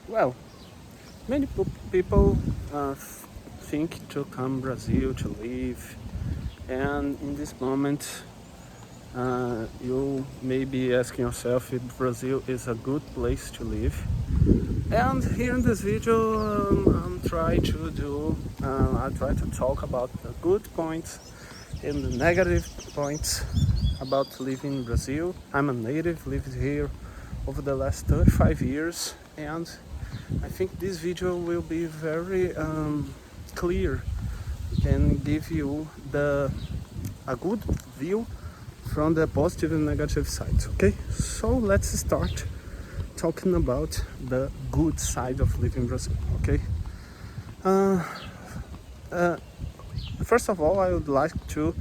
Well, many people think to come Brazil to live, and in this moment, you may be asking yourself if Brazil is a good place to live. And here in this video, I try to talk about the good points and the negative points about living in Brazil. I'm a native, lived here over the last 35 years, and I think this video will be very clear and give you a good view from the positive and negative sides. Okay, so let's start talking about the good side of living in Brazil. Okay, first of all, I would like to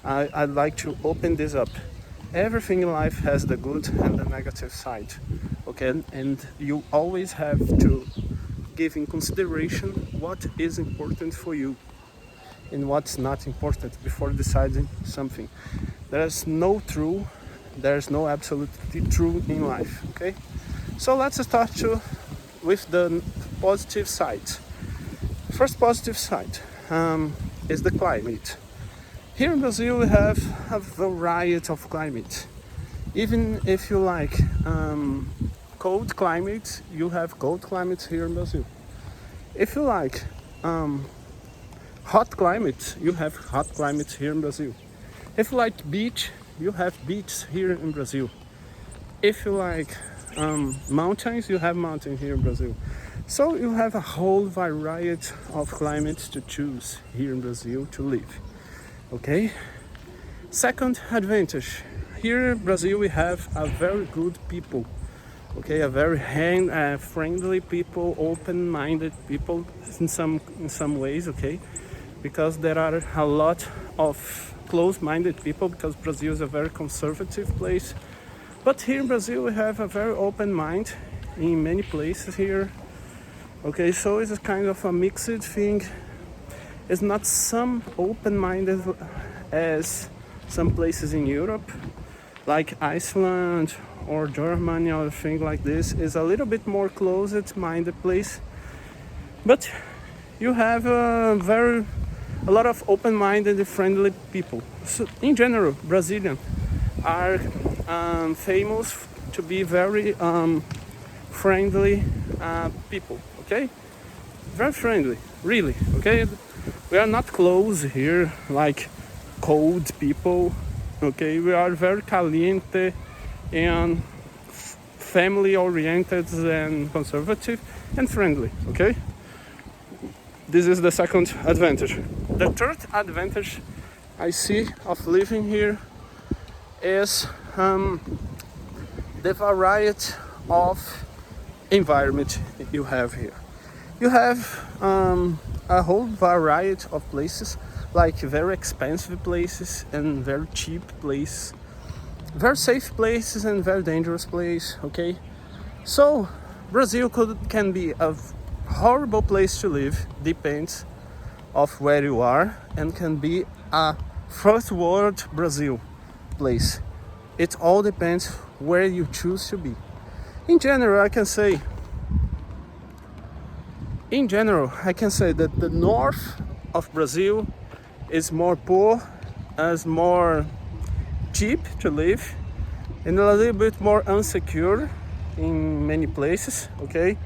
I'd like to open this up. Everything in life has the good and the negative side, okay? And you always have to give in consideration what is important for you and what's not important before deciding something. There's no absolutely true in life, okay? So let's start with the positive side. First positive side is the climate. Here in Brazil we have a variety of climate. Even if you like cold climate, you have cold climates here in Brazil. If you like hot climate, you have hot climates here in Brazil. If you like beach, you have beaches here in Brazil. If you like mountains, you have mountains here in Brazil. So you have a whole variety of climates to choose here in Brazil to live. Okay. Second advantage, here in Brazil we have a very good people. Okay, a very friendly people, open-minded people in some ways. Okay, because there are a lot of close-minded people because Brazil is a very conservative place. But here in Brazil we have a very open mind in many places here. Okay, so it's a kind of a mixed thing. It's not some open-minded as some places in Europe, like Iceland or Germany or things like this. Is a little bit more closed-minded place, but you have a lot of open-minded, friendly people. So in general, Brazilians are famous to be very friendly people. Okay, very friendly, really. Okay. We are not close here like cold people, okay? We are very caliente and family oriented and conservative and friendly, okay? This is the second advantage. The third advantage I see of living here is the variety of environment you have here. You have a whole variety of places, like very expensive places and very cheap places, very safe places and very dangerous places. Okay, so Brazil can be a horrible place to live, depends of where you are, and can be a first world Brazil place. It all depends where you choose to be. In general, I can say that the north of Brazil is more poor, is more cheap to live, and a little bit more insecure in many places, okay?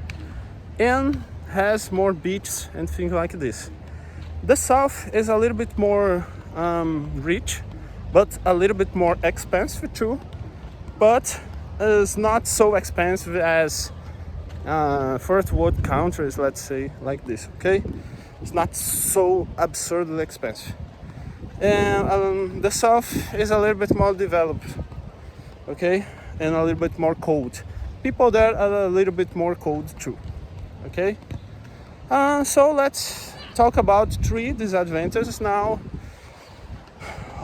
And has more beaches and things like this. The south is a little bit more rich, but a little bit more expensive too, but is not so expensive as first world countries, let's say, like this. Okay, it's not so absurdly expensive, and the south is a little bit more developed, okay, and a little bit more cold. People there are a little bit more cold too. Okay, so let's talk about three disadvantages now.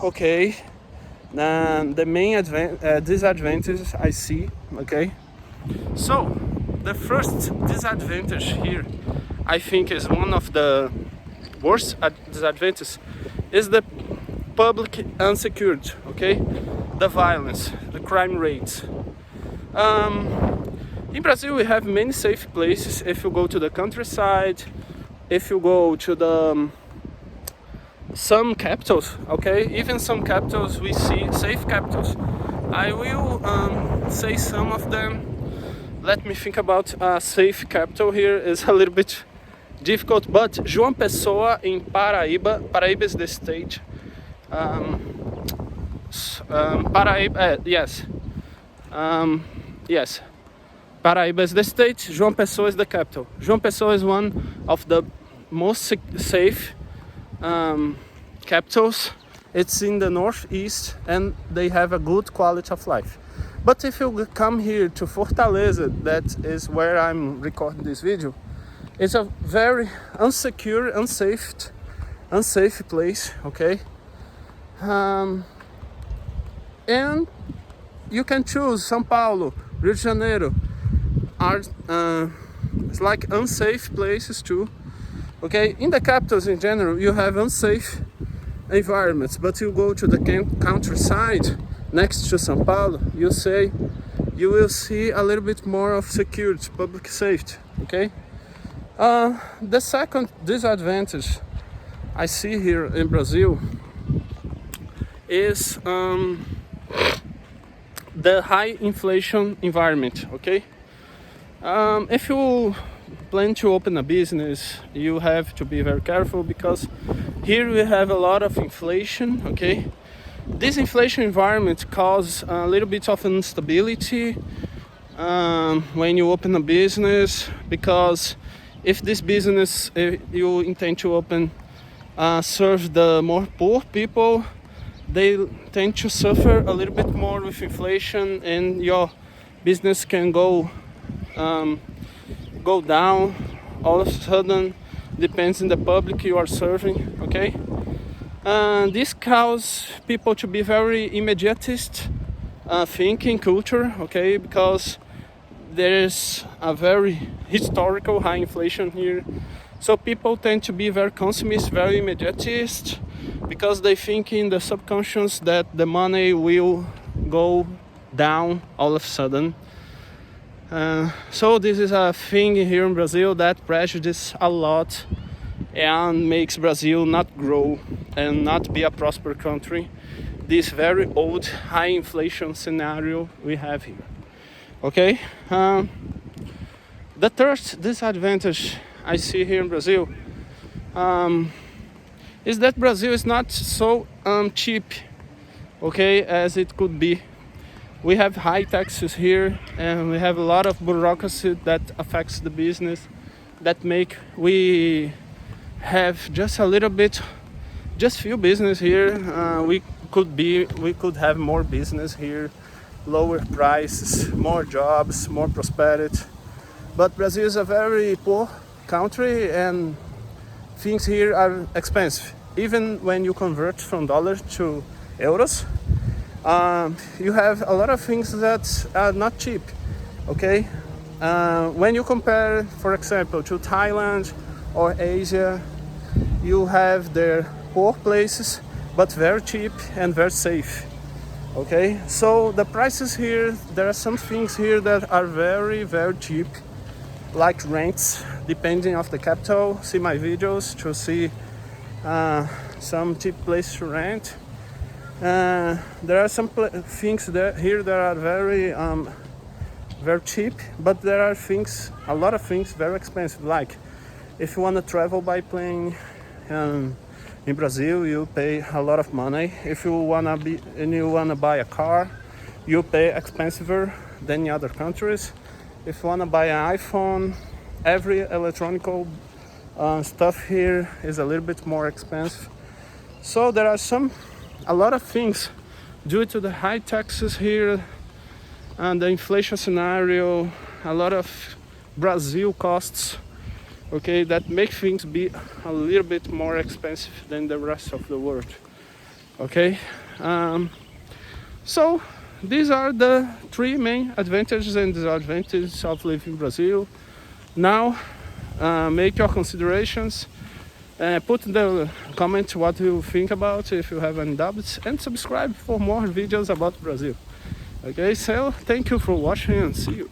Okay, the main disadvantages I see. Okay, so the first disadvantage here, I think, is one of the worst disadvantages, is the public insecurity. Okay, the violence, the crime rates. In Brazil, we have many safe places. If you go to the countryside, if you go to the some capitals, okay, even some capitals we see safe capitals. I will say some of them. Let me think about a safe capital here. Is a little bit difficult, but João Pessoa in Paraíba. Paraíba is the state. Paraíba, yes. Yes. Paraíba is the state, João Pessoa is the capital. João Pessoa is one of the most safe capitals. It's in the northeast and they have a good quality of life. But if you come here to Fortaleza, that is where I'm recording this video, it's a very unsecure, unsafe place, okay? And you can choose São Paulo, Rio de Janeiro, are it's like unsafe places too. Okay, in the capitals in general you have unsafe environments, but you go to the countryside next to São Paulo, you will see a little bit more of security, public safety. Okay, the second disadvantage I see here in Brazil is the high inflation environment. Okay, if you plan to open a business, you have to be very careful because here we have a lot of inflation. Okay, this inflation environment causes a little bit of instability when you open a business, because if this business you intend to open serve the more poor people, they tend to suffer a little bit more with inflation, and your business can go down all of a sudden, depends on the public you are serving. Okay, this causes people to be very immediatist thinking culture. Okay, because there is a very historical high inflation here, so people tend to be very consumist, very immediatist, because they think in the subconscious that the money will go down all of a sudden. So this is a thing here in Brazil that prejudices a lot and makes Brazil not grow and not be a prosperous country. This very old high inflation scenario we have here. Okay, the third disadvantage I see here in Brazil is that Brazil is not so cheap, okay, as it could be. We have high taxes here, and we have a lot of bureaucracy that affects the business, that make we have just a little bit, just few business here. We could have more business here, lower prices, more jobs, more prosperity. But Brazil is a very poor country and things here are expensive. Even when you convert from dollars to euros, you have a lot of things that are not cheap. Okay, when you compare, for example, to Thailand or Asia, you have their poor places but very cheap and very safe. Okay, so the prices here, there are some things here that are very cheap, like rents, depending of the capital. See my videos to see some cheap place to rent. There are some things here that are very cheap, but there are a lot of things very expensive. Like if you want to travel by plane in Brazil, you pay a lot of money. If you wanna buy a car, you pay expensiver than in other countries. If you wanna buy an iPhone, every electronic stuff here is a little bit more expensive. So there are a lot of things due to the high taxes here and the inflation scenario, a lot of Brazil costs, okay, that make things be a little bit more expensive than the rest of the world. Okay, so these are the three main advantages and disadvantages of living in Brazil. Now make your considerations. Put in the comment what you think about, if you have any doubts, and subscribe for more videos about Brazil. Okay, so thank you for watching and see you.